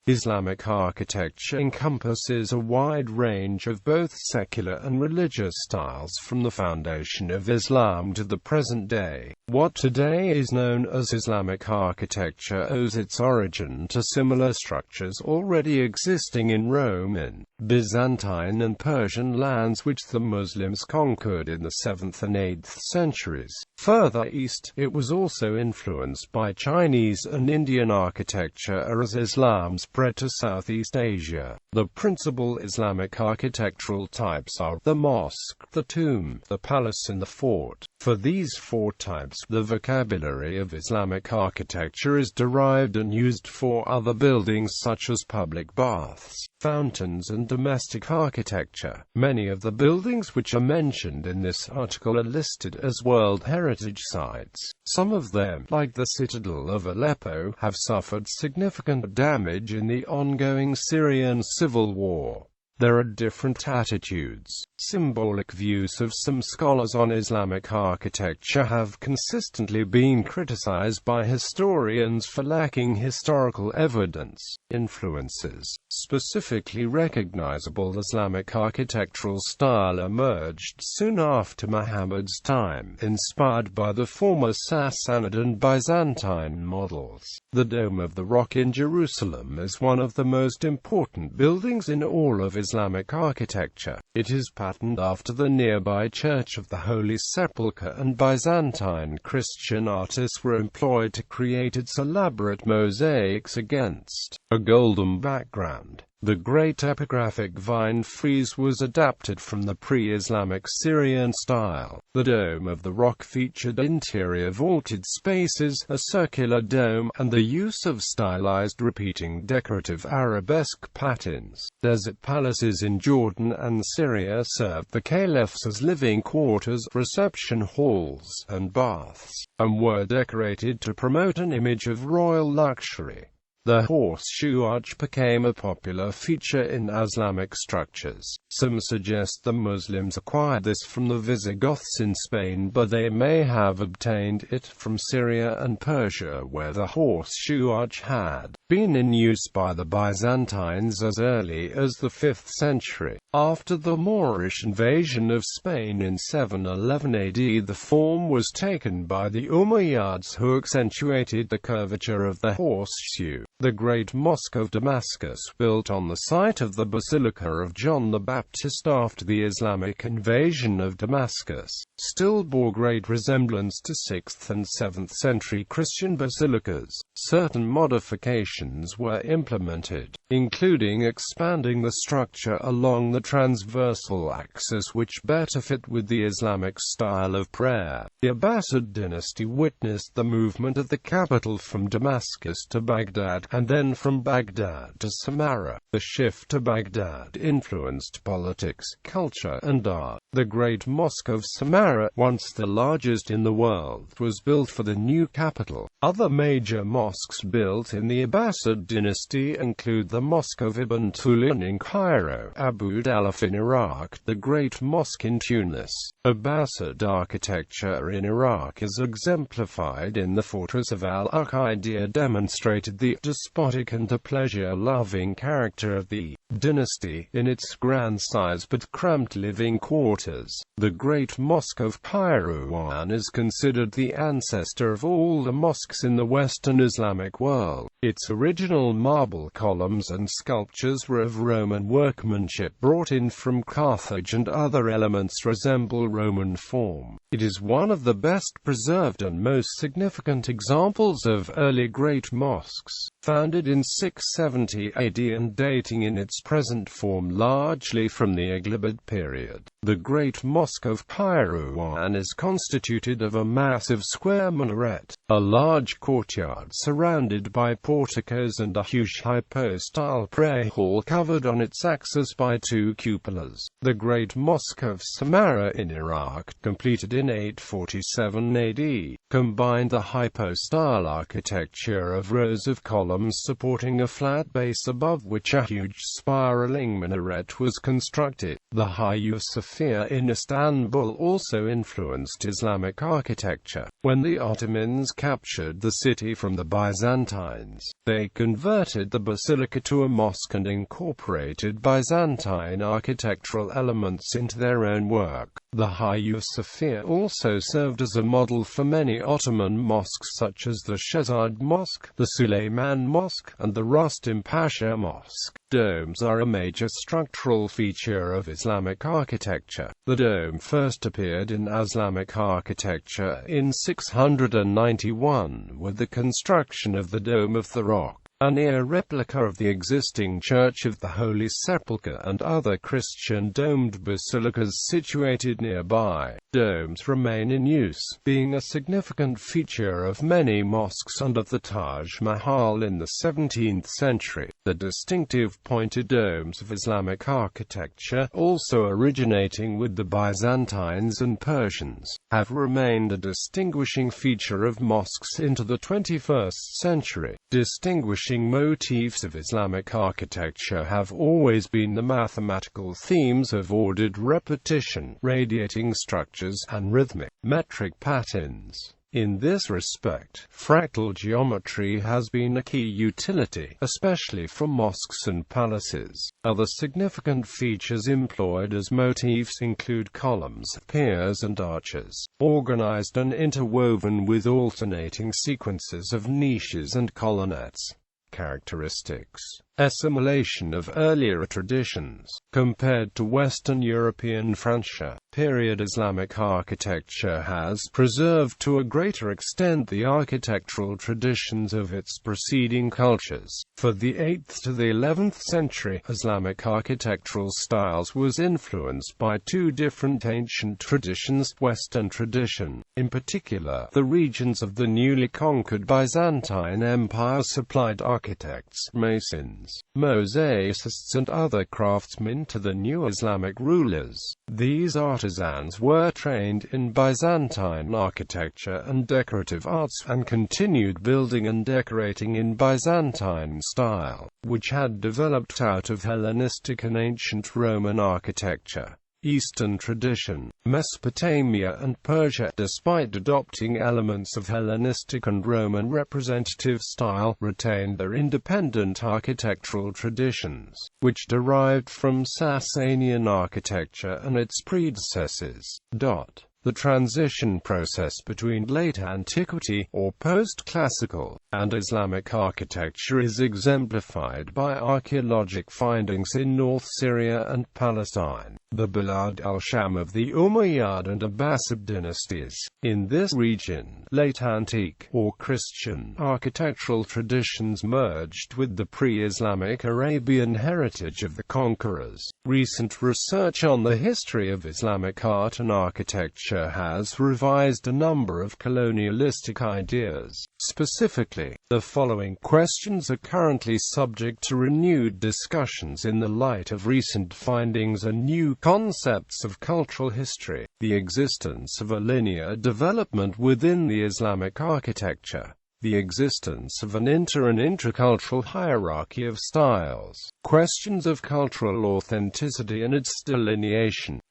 Islamic architecture encompasses a wide range of both secular and religious styles from the foundation of Islam to the present day. What today is known as Islamic architecture owes its origin to similar structures already existing in Roman, Byzantine and Persian lands which the Muslims conquered in the 7th and 8th centuries. Further east, it was also influenced by Chinese and Indian architecture as Islam spread to Southeast Asia. The principal Islamic architectural types are the mosque, the tomb, the palace and the fort. For these four types, the vocabulary of Islamic architecture is derived and used for other buildings such as public baths, fountains and domestic architecture. Many of the buildings which are mentioned in this article are listed as World Heritage Sites. Some of them, like the Citadel of Aleppo, have suffered significant damage in the ongoing Syrian civil war. There are different attitudes. Symbolic views of some scholars on Islamic architecture have consistently been criticized by historians for lacking historical evidence. Influences. Specifically recognizable Islamic architectural style emerged soon after Muhammad's time, inspired by the former Sassanid and Byzantine models. The Dome of the Rock in Jerusalem is one of the most important buildings in all of Islamic architecture. It is patterned after the nearby Church of the Holy Sepulchre, and Byzantine Christian artists were employed to create its elaborate mosaics against a golden background. The great epigraphic vine frieze was adapted from the pre-Islamic Syrian style. The Dome of the Rock featured interior vaulted spaces, a circular dome, and the use of stylized repeating decorative arabesque patterns. Desert palaces in Jordan and Syria served the caliphs as living quarters, reception halls, and baths, and were decorated to promote an image of royal luxury. The Horseshoe Watch became a popular feature in Islamic structures. Some suggest the Muslims acquired this from the Visigoths in Spain, but they may have obtained it from Syria and Persia, where the Horseshoe Watch had been in use by the Byzantines as early as the 5th century. After the Moorish invasion of Spain in 711 AD, the form was taken by the Umayyads, who accentuated the curvature of the horseshoe. The Great Mosque of Damascus, built on the site of the Basilica of John the Baptist after the Islamic invasion of Damascus, still bore great resemblance to 6th and 7th century Christian basilicas. Certain modifications were implemented, including expanding the structure along the transversal axis which better fit with the Islamic style of prayer. The Abbasid dynasty witnessed the movement of the capital from Damascus to Baghdad, and then from Baghdad to Samara. The shift to Baghdad influenced politics, culture, and art. The Great Mosque of Samara, once the largest in the world, was built for the new capital. Other major mosques built in the Abbasid dynasty include the Mosque of Ibn Tulun in Cairo, Abu Dalaf in Iraq, the Great Mosque in Tunis. Abbasid architecture in Iraq is exemplified in the fortress of Al-Aqaidiyya, demonstrated the despotic and pleasure-loving character of the dynasty in its grand size but cramped living quarters. The Great Mosque of Pyro is considered the ancestor of all the mosques in the Western Islamic world. Its original marble columns and sculptures were of Roman workmanship brought in from Carthage, and other elements resemble Roman form. It is one of the best preserved and most significant examples of early great mosques. Founded in 670 AD and dating in its present form largely from the Aghlabid period, the Great Mosque of Pyro is constituted of a massive square minaret, a large courtyard surrounded by porticos, and a huge Hypo-style prayer hall covered on its axis by two cupolas. The Great Mosque of Samara in Iraq, completed in 847 AD, combined the Hypo-style architecture of rows of columns supporting a flat base above which a huge spiraling minaret was constructed. The High Yusuf Sofia in Istanbul also influenced Islamic architecture. When the Ottomans captured the city from the Byzantines, they converted the basilica to a mosque and incorporated Byzantine architectural elements into their own work. The Hagia Sophia also served as a model for many Ottoman mosques such as the Shehzad Mosque, the Suleiman Mosque, and the Rustam Pasha Mosque. Domes are a major structural feature of Islamic architecture. The dome first appeared in Islamic architecture in 691 with the construction of the Dome of the Rock, a near replica of the existing Church of the Holy Sepulchre and other Christian domed basilicas situated nearby. Domes remain in use, being a significant feature of many mosques under the Taj Mahal in the 17th century. The distinctive pointed domes of Islamic architecture, also originating with the Byzantines and Persians, have remained a distinguishing feature of mosques into the 21st century. Distinguishing motifs of Islamic architecture have always been the mathematical themes of ordered repetition, radiating structures, and rhythmic, metric patterns. In this respect, fractal geometry has been a key utility, especially for mosques and palaces. Other significant features employed as motifs include columns, piers and arches, organized and interwoven with alternating sequences of niches and colonnettes. Characteristics. Assimilation of earlier traditions. Compared to Western European Francia, period Islamic architecture has preserved to a greater extent the architectural traditions of its preceding cultures. For the 8th to the 11th century, Islamic architectural styles was influenced by two different ancient traditions. Western tradition, in particular, the regions of the newly conquered Byzantine Empire supplied architects, masons, mosaicists and other craftsmen to the new Islamic rulers. These artisans were trained in Byzantine architecture and decorative arts, and continued building and decorating in Byzantine style, which had developed out of Hellenistic and ancient Roman architecture. Eastern tradition. Mesopotamia and Persia, despite adopting elements of Hellenistic and Roman representative style, retained their independent architectural traditions, which derived from Sasanian architecture and its predecessors. The transition process between late antiquity, or post-classical, and Islamic architecture is exemplified by archaeologic findings in North Syria and Palestine, the Bilad al-Sham of the Umayyad and Abbasid dynasties. In this region, late antique, or Christian, architectural traditions merged with the pre-Islamic Arabian heritage of the conquerors. Recent research on the history of Islamic art and architecture has revised a number of colonialistic ideas. Specifically, the following questions are currently subject to renewed discussions in the light of recent findings and new concepts of cultural history. The existence of a linear development within the Islamic architecture. The existence of an inter- and intracultural hierarchy of styles. Questions of cultural authenticity and its delineation.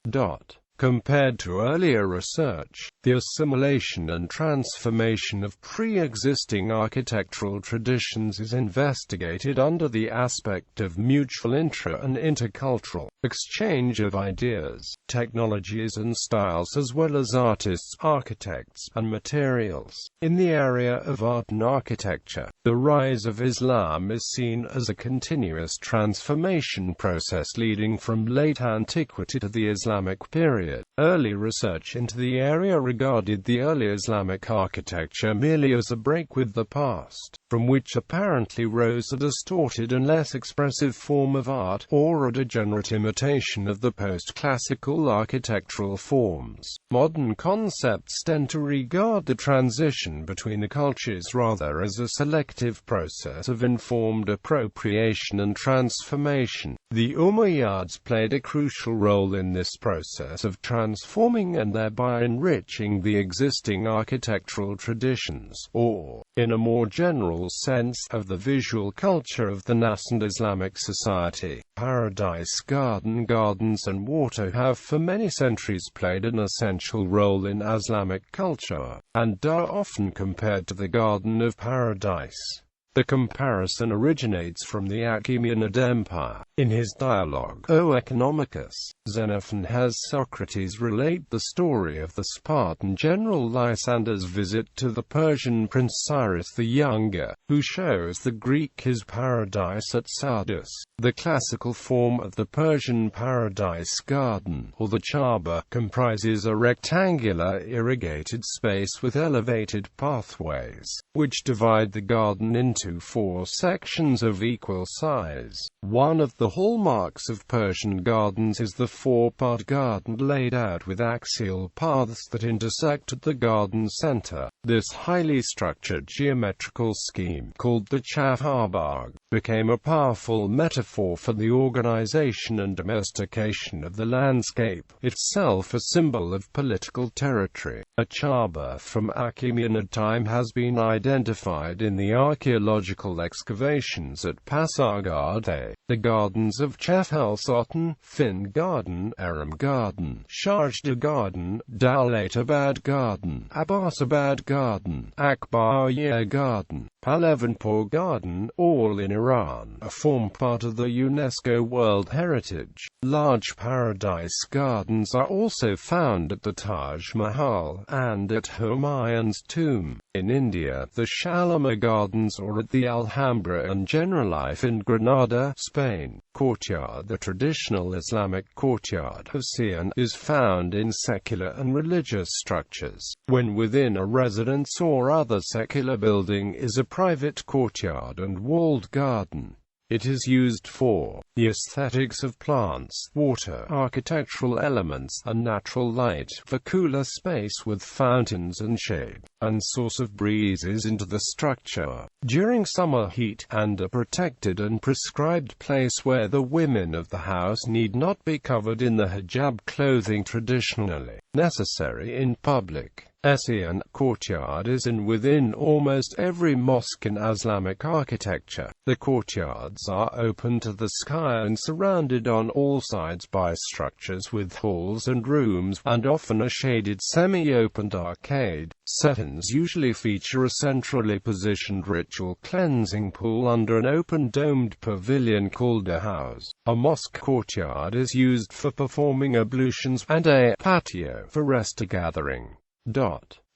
Compared to earlier research, the assimilation and transformation of pre-existing architectural traditions is investigated under the aspect of mutual intra- and intercultural exchange of ideas, technologies and styles, as well as artists, architects, and materials. In the area of art and architecture, the rise of Islam is seen as a continuous transformation process leading from late antiquity to the Islamic period. Early research into the area regarded the early Islamic architecture merely as a break with the past, from which apparently rose a distorted and less expressive form of art, or a degenerate imitation of the post-classical architectural forms. Modern concepts tend to regard the transition between the cultures rather as a selective process of informed appropriation and transformation. The Umayyads played a crucial role in this process of transformation. transforming and thereby enriching the existing architectural traditions, or, in a more general sense, of the visual culture of the nascent Islamic society. Paradise garden. Gardens and water have for many centuries played an essential role in Islamic culture, and are often compared to the Garden of Paradise. The comparison originates from the Achaemenid Empire. In his dialogue, O Economicus, Xenophon has Socrates relate the story of the Spartan general Lysander's visit to the Persian prince Cyrus the Younger, who shows the Greek his paradise at Sardis. The classical form of the Persian paradise garden, or the Chaba, comprises a rectangular irrigated space with elevated pathways, which divide the garden into 4 sections of equal size. One of the hallmarks of Persian gardens is the 4-part garden laid out with axial paths that intersect at the garden center. This highly structured geometrical scheme, called the Chaharbagh, became a powerful metaphor for the organization and domestication of the landscape, itself a symbol of political territory. A Chaba from Achaemenid time has been identified in the archaeological excavations at Pasargadae. The gardens of Chefelsotn, Finn Garden, Aram Garden, Sharjah Garden, Dowlatabad Garden, Abbasabad Garden, Akbariyeh Garden, Palavanpur Garden, all in Iran, form part of the UNESCO World Heritage. Large paradise gardens are also found at the Taj Mahal, and at Humayun's tomb. In India, the Shalimar Gardens or at the Alhambra and Generalife in Granada, Spain. Courtyard. The traditional Islamic courtyard of Sion is found in secular and religious structures. When within a residence or other secular building is a private courtyard and walled garden. It is used for the aesthetics of plants, water, architectural elements, and natural light, for cooler space with fountains and shade, and source of breezes into the structure during summer heat, and a protected and prescribed place where the women of the house need not be covered in the hijab clothing traditionally necessary in public. Sion courtyard is in within almost every mosque in Islamic architecture. The courtyards are open to the sky and surrounded on all sides by structures with halls and rooms, and often a shaded semi-opened arcade. Setons usually feature a centrally positioned ritual cleansing pool under an open domed pavilion called a house. A mosque courtyard is used for performing ablutions, and a patio for rest or gathering.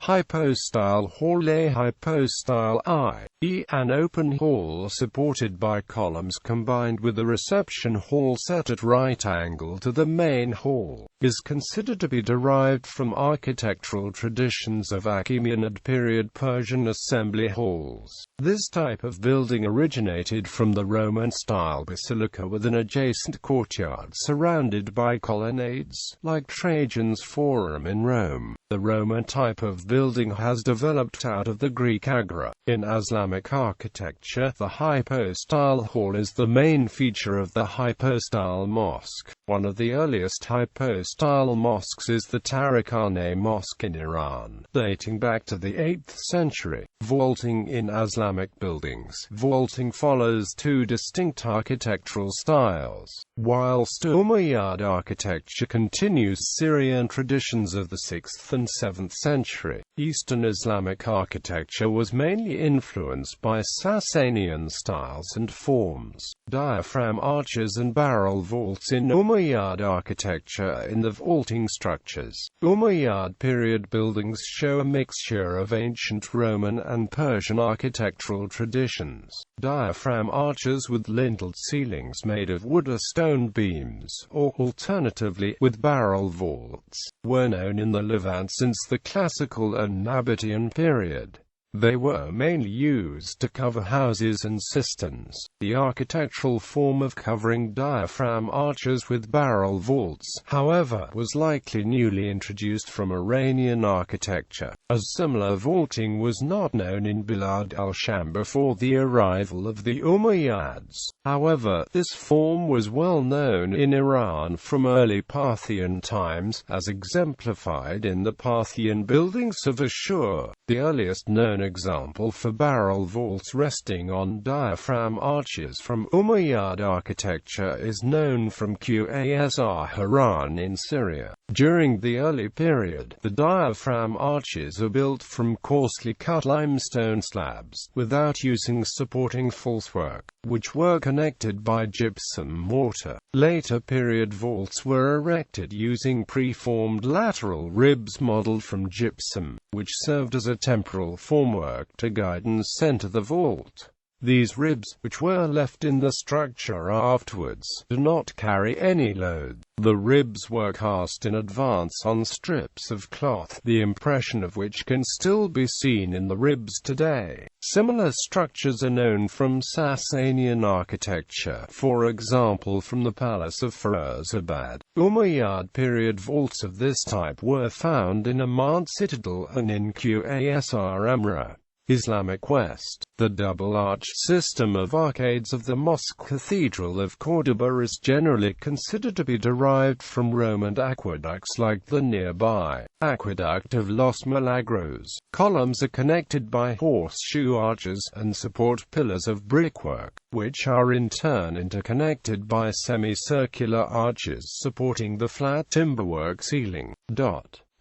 Hypo-style hall. A hypo-style i.e. an open hall supported by columns combined with a reception hall set at right angle to the main hall, is considered to be derived from architectural traditions of Achaemenid period Persian assembly halls. This type of building originated from the Roman-style basilica with an adjacent courtyard surrounded by colonnades, like Trajan's Forum in Rome. The Roman type of building has developed out of the Greek agora. In Islamic architecture, the hypo-style hall is the main feature of the hypo-style mosque. One of the earliest hypo-style mosques is the Tarikhane Mosque in Iran, dating back to the 8th century. Vaulting in Islamic buildings. Vaulting follows 2 distinct architectural styles. Whilst Umayyad architecture continues Syrian traditions of the 6th and 7th century, Eastern Islamic architecture was mainly influenced by Sasanian styles and forms. Diaphragm arches and barrel vaults in Umayyad architecture. In the vaulting structures, Umayyad period buildings show a mixture of ancient Roman and Persian architectural traditions. Diaphragm arches with linteled ceilings made of wood or stone beams, or alternatively, with barrel vaults, were known in the Levant since the Classical and Nabatean period. They were mainly used to cover houses and cisterns. The architectural form of covering diaphragm arches with barrel vaults, however, was likely newly introduced from Iranian architecture, as similar vaulting was not known in Bilad al-Sham before the arrival of the Umayyads. However, this form was well known in Iran from early Parthian times, as exemplified in the Parthian buildings of Ashur. The earliest known example for barrel vaults resting on diaphragm arches from Umayyad architecture is known from Qasr Haran in Syria. During the early period, the diaphragm arches are built from coarsely cut limestone slabs, without using supporting falsework, which were connected by gypsum mortar. Later period vaults were erected using preformed lateral ribs modeled from gypsum, which served as a temporal formwork to guide and center the vault. These ribs, which were left in the structure afterwards, do not carry any load. The ribs were cast in advance on strips of cloth, the impression of which can still be seen in the ribs today. Similar structures are known from Sasanian architecture, for example from the Palace of Firuzabad. Umayyad period vaults of this type were found in Ahmad Citadel and in Qasr Amra. Islamic West. The double-arch system of arcades of the Mosque Cathedral of Córdoba is generally considered to be derived from Roman aqueducts like the nearby Aqueduct of Los Milagros. Columns are connected by horseshoe arches and support pillars of brickwork, which are in turn interconnected by semicircular arches supporting the flat timberwork ceiling.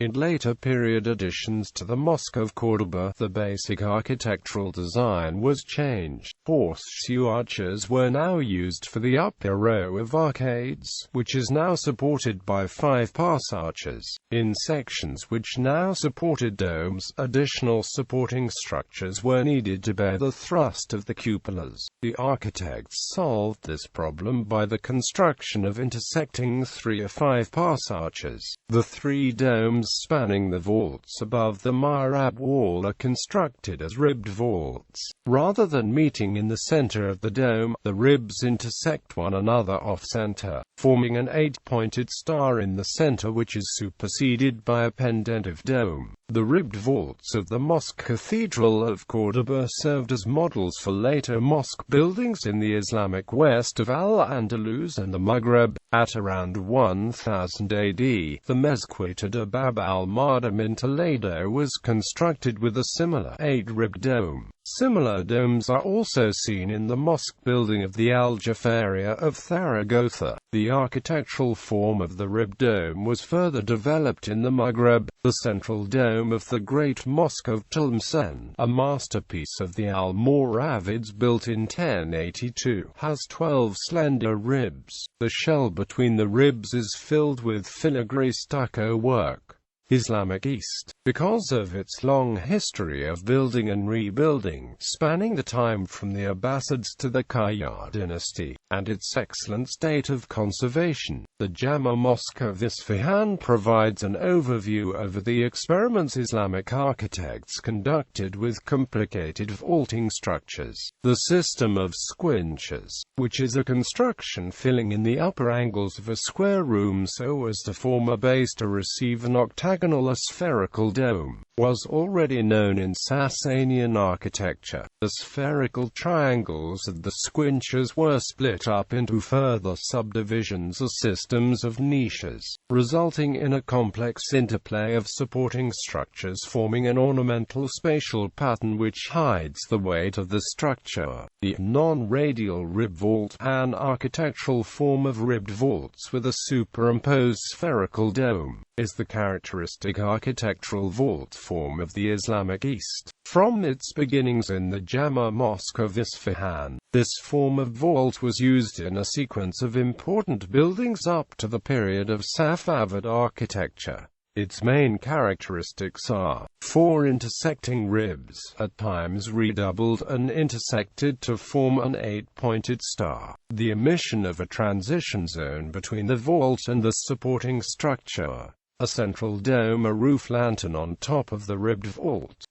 In later period additions to the Mosque of Córdoba, the basic architectural design was changed. Horseshoe arches were now used for the upper row of arcades, which is now supported by 5-pass arches. In sections which now supported domes, additional supporting structures were needed to bear the thrust of the cupolas. The architects solved this problem by the construction of intersecting 3 or 5-pass arches. The 3 domes spanning the vaults above the mihrab wall are constructed as ribbed vaults. Rather than meeting in the center of the dome, the ribs intersect one another off-center, forming an 8-pointed star in the center which is superseded by a pendentive dome. The ribbed vaults of the Mosque Cathedral of Córdoba served as models for later mosque buildings in the Islamic West of Al-Andalus and the Maghreb. At around 1000 AD, the Mezquita de Bab al-Madam in Toledo was constructed with a similar 8-ribbed dome. Similar domes are also seen in the mosque building of the Al-Jafaria of Zaragoza. The architectural form of the ribbed dome was further developed in the Maghreb. The central dome of the Great Mosque of Thomson, a masterpiece of the Almoravids built in 1082, has 12 slender ribs. The shell between the ribs is filled with filigree stucco work. Islamic East. Because of its long history of building and rebuilding, spanning the time from the Abbasids to the Courtyard dynasty, and its excellent state of conservation, the Jameh Mosque of Isfahan provides an overview over the experiments Islamic architects conducted with complicated vaulting structures. The system of squinches, which is a construction filling in the upper angles of a square room so as to form a base to receive an octagonal or spherical dome, was already known in Sasanian architecture. The spherical triangles of the squinches were split up into further subdivisions or systems of niches, resulting in a complex interplay of supporting structures forming an ornamental spatial pattern which hides the weight of the structure. The Non Radial Rip Vault, an architectural form of ribbed vaults with a superimposed spherical dome, is the characteristic architectural vault form of the Islamic East. From its beginnings in the Jameh Mosque of Isfahan, this form of vault was used in a sequence of important buildings up to the period of Safavid architecture. Its main characteristics are 4 intersecting ribs, at times redoubled and intersected to form an 8-pointed star, the omission of a transition zone between the vault and the supporting structure, a central dome, a roof lantern on top of the ribbed vault.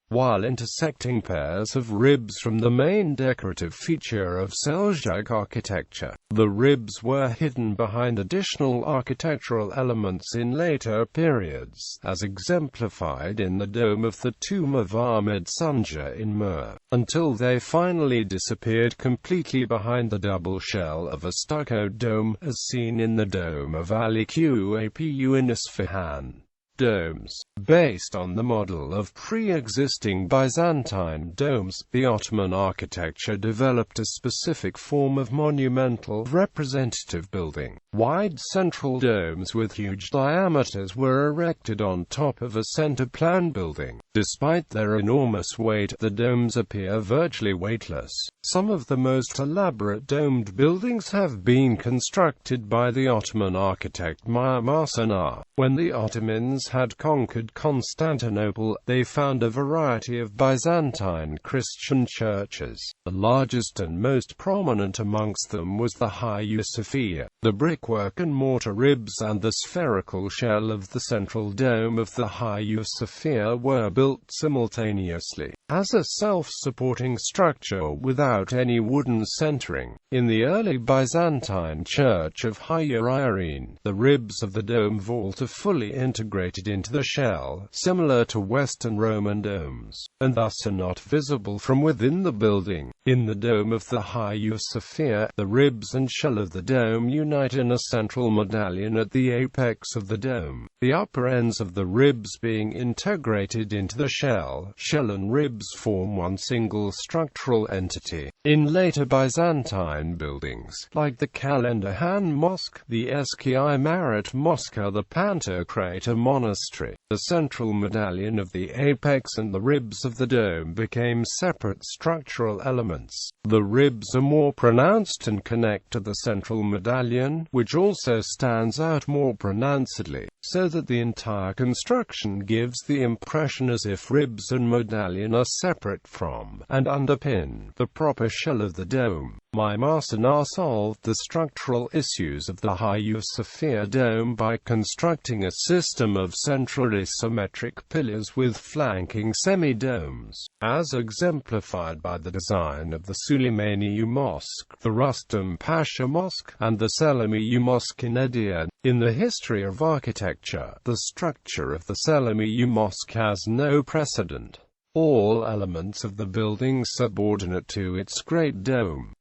while intersecting pairs of ribs from the main decorative feature of Seljuk architecture. The ribs were hidden behind additional architectural elements in later periods, as exemplified in the dome of the tomb of Ahmed Sunja in Mur, until they finally disappeared completely behind the double shell of a stucco dome, as seen in the dome of Ali Qapu in Isfahan. Domes. Based on the model of pre-existing Byzantine domes, the Ottoman architecture developed a specific form of monumental, representative building. Wide central domes with huge diameters were erected on top of a center-plan building. Despite their enormous weight, the domes appear virtually weightless. Some of the most elaborate domed buildings have been constructed by the Ottoman architect Mimar Sinan. When the Ottomans had conquered Constantinople, they found a variety of Byzantine Christian churches. The largest and most prominent amongst them was the Hagia Sophia. The brickwork and mortar ribs and the spherical shell of the central dome of the Hagia Sophia were built simultaneously, as a self-supporting structure without any wooden centering. In the early Byzantine church of Hagia Irene, the ribs of the dome vault are fully integrated into the shell, similar to Western Roman domes, and thus are not visible from within the building. In the dome of the Hagia Sophia, the ribs and shell of the dome unite in a central medallion at the apex of the dome, the upper ends of the ribs being integrated into the shell. Shell and ribs form one single structural entity. In later Byzantine buildings, like the Kalenderhan Mosque, the Eski Imarat Mosque or the Pantocrator Monastery, the central medallion of the apex and the ribs of the dome became separate structural elements. The ribs are more pronounced and connect to the central medallion, which also stands out more pronouncedly, so that the entire construction gives the impression as if ribs and medallion are separate from, and underpin, the proper shell of the dome. Mimar Sinan solved the structural issues of the Hagia Sophia dome by constructing a system of centrally symmetric pillars with flanking semi-domes, as exemplified by the design of the Suleymaniye Mosque, the Rustam Pasha Mosque, and the Selimiye Mosque in Edirne. In the history of architecture, the structure of the Selimiye Mosque has no precedent. All elements of the building subordinate to its great dome.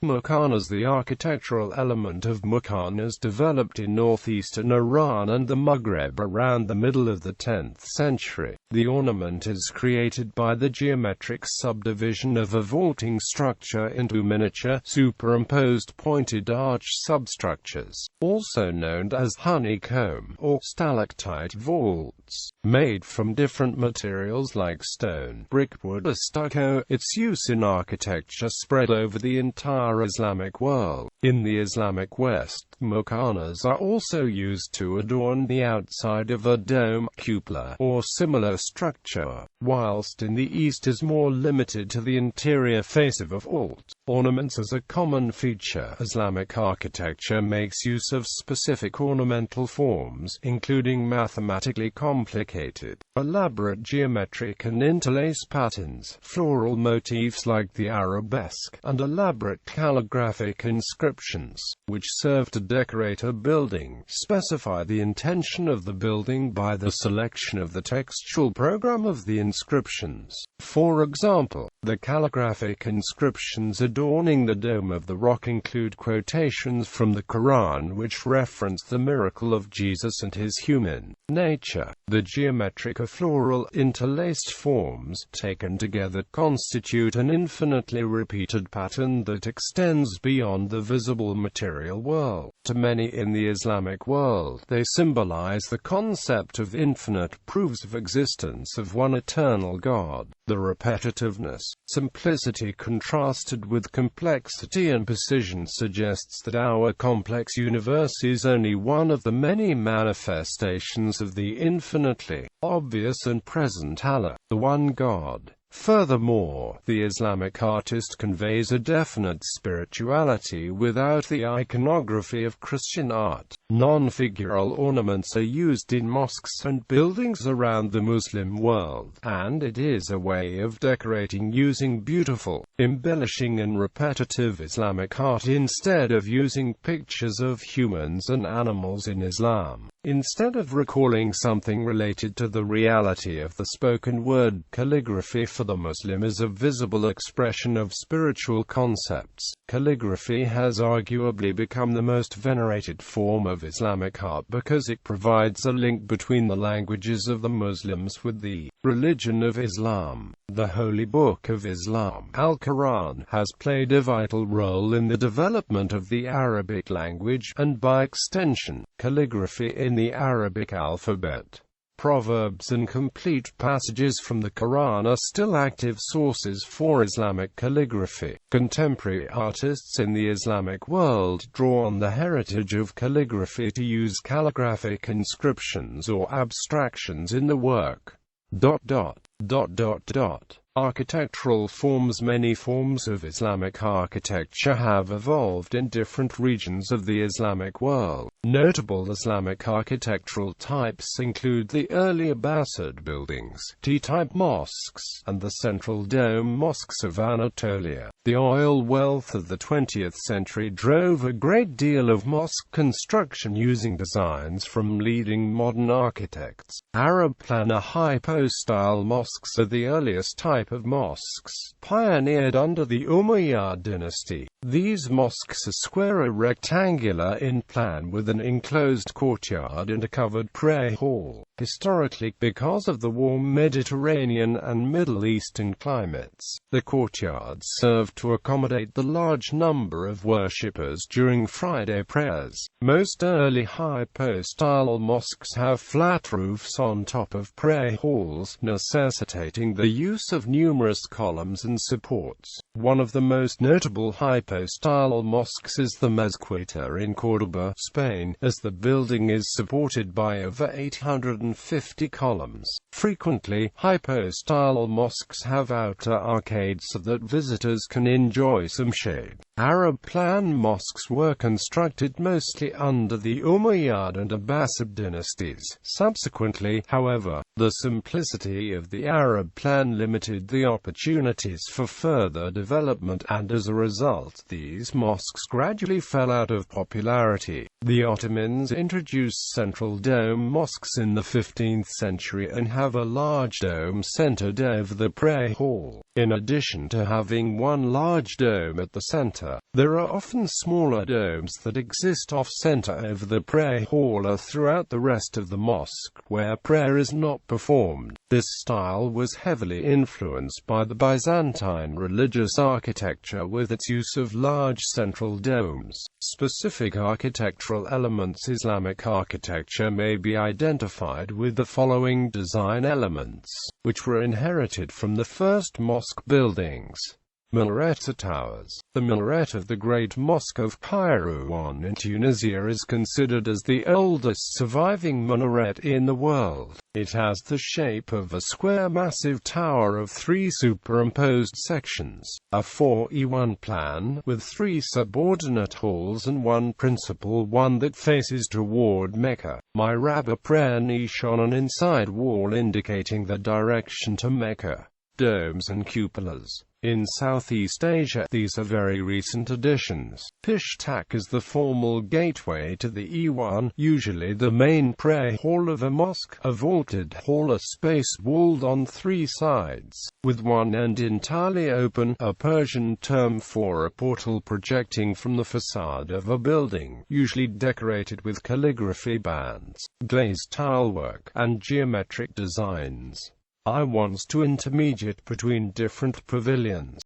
Mukhanas. The architectural element of mukhanas developed in northeastern Iran and the Maghreb around the middle of the 10th century. The ornament is created by the geometric subdivision of a vaulting structure into miniature, superimposed pointed arch substructures, also known as honeycomb or stalactite vaults, made from different materials like stone, brickwood or stucco. Its use in architecture spread over the entire Islamic world. In the Islamic West, mukhanas are also used to adorn the outside of a dome, cupola, or similar structure, whilst in the East is more limited to the interior face of a vault. Ornaments as a common feature. Islamic architecture makes use of specific ornamental forms, including mathematically complicated, elaborate geometric and interlace patterns, floral motifs like the arabesque, and elaborate calligraphic inscriptions, which serve to decorate a building, specify the intention of the building by the selection of the textual program of the inscriptions. For example, the calligraphic inscriptions adorning the dome of the rock include quotations from the Quran which reference the miracle of Jesus and his human nature. The geometric or floral interlaced forms, taken together, constitute an infinitely repeated pattern that extends beyond the visible material world. To many in the Islamic world, they symbolize the concept of infinite proofs of existence of one eternal God. The repetitiveness, simplicity contrasted with complexity and precision suggests that our complex universe is only one of the many manifestations of the infinitely obvious and present Allah, the one God. Furthermore, the Islamic artist conveys a definite spirituality without the iconography of Christian art. Non-figural ornaments are used in mosques and buildings around the Muslim world, and it is a way of decorating using beautiful, embellishing and repetitive Islamic art instead of using pictures of humans and animals in Islam. Instead of recalling something related to the reality of the spoken word, calligraphy for the Muslim is a visible expression of spiritual concepts. Calligraphy has arguably become the most venerated form of Islamic art because it provides a link between the languages of the Muslims with the religion of Islam. The Holy Book of Islam, Al-Quran, has played a vital role in the development of the Arabic language, and by extension, calligraphy in the Arabic alphabet. Proverbs and complete passages from the Quran are still active sources for Islamic calligraphy. Contemporary artists in the Islamic world draw on the heritage of calligraphy to use calligraphic inscriptions or abstractions in the work. Architectural forms. Many forms of Islamic architecture have evolved in different regions of the Islamic world. Notable Islamic architectural types include the early Abbasid buildings, T-type mosques, and the central dome mosques of Anatolia. The oil wealth of the 20th century drove a great deal of mosque construction using designs from leading modern architects. Arab planar Hypo-style mosques are the earliest type of mosques, pioneered under the Umayyad dynasty. These mosques are square or rectangular in plan with an enclosed courtyard and a covered prayer hall. Historically, because of the warm Mediterranean and Middle Eastern climates, the courtyard served to accommodate the large number of worshippers during Friday prayers. Most early Hypo-style mosques have flat roofs on top of prayer halls, necessitating the use of numerous columns and supports. One of the most notable Hypo-style mosques is the Mezquita in Córdoba, Spain, as the building is supported by over 850 columns. Frequently, Hypo-style mosques have outer arcades so that visitors can enjoy some shade. Arab plan mosques were constructed mostly under the Umayyad and Abbasid dynasties. Subsequently, however, the simplicity of the Arab plan limited the opportunities for further development, and as a result, these mosques gradually fell out of popularity. The Ottomans introduced central dome mosques in the 15th century and have a large dome centered over the prayer hall. In addition to having one large dome at the center, there are often smaller domes that exist off-center over the prayer hall or throughout the rest of the mosque, where prayer is not performed. This style was heavily influenced by the Byzantine religious architecture with its use of large central domes. Specific architectural elements. Islamic architecture may be identified with the following design elements, which were inherited from the first mosque buildings. Minaret towers. The minaret of the Great Mosque of Pyro in Tunisia is considered as the oldest surviving minaret in the world. It has the shape of a square massive tower of three superimposed sections, a 4E1 plan, with three subordinate halls and one principal one that faces toward Mecca. Mihrab, a prayer niche on an inside wall indicating the direction to Mecca. Domes and cupolas. In Southeast Asia, these are very recent additions. Pishtak is the formal gateway to the E1, usually the main prayer hall of a mosque, a vaulted hall, a space walled on three sides, with one end entirely open, a Persian term for a portal projecting from the facade of a building, usually decorated with calligraphy bands, glazed tilework, and geometric designs. I once to intermediate between different pavilions.